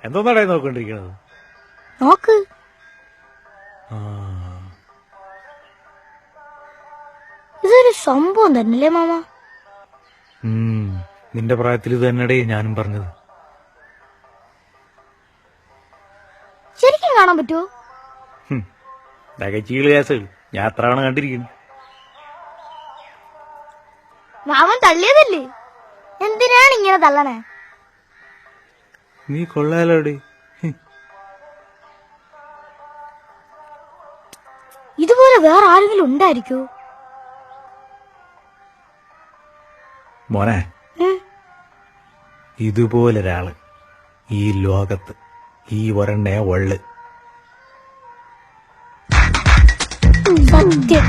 എന്തോന്നാടേ നോക്കൊണ്ടിരിക്കണത്? നോക്ക്. ഇതൊരു സംഭവം തന്നെയല്ലേ മാമ? നിന്റെ പ്രായത്തിൽ ഇത് തന്നെടേ ഞാനും പറഞ്ഞത്. ശരിക്കും കാണാൻ പറ്റുമോ? ചീള് കേസുകൾ ഞാൻ എത്ര തവണ കണ്ടിരിക്കുന്നു. മാമൻ തള്ളിയതല്ലേ, എന്തിനാണ് ഇങ്ങനെ തള്ളണേ? നീ കൊള്ളാലോടെ. ഇതുപോലെ വേറെ ആരെങ്കിലും ഉണ്ടായിരിക്കോ? മോനെ, ഇതുപോലൊരാള് ഈ ലോകത്ത് ഈ ഒരെണ്ണേ ഉള്ളു. സത്യം.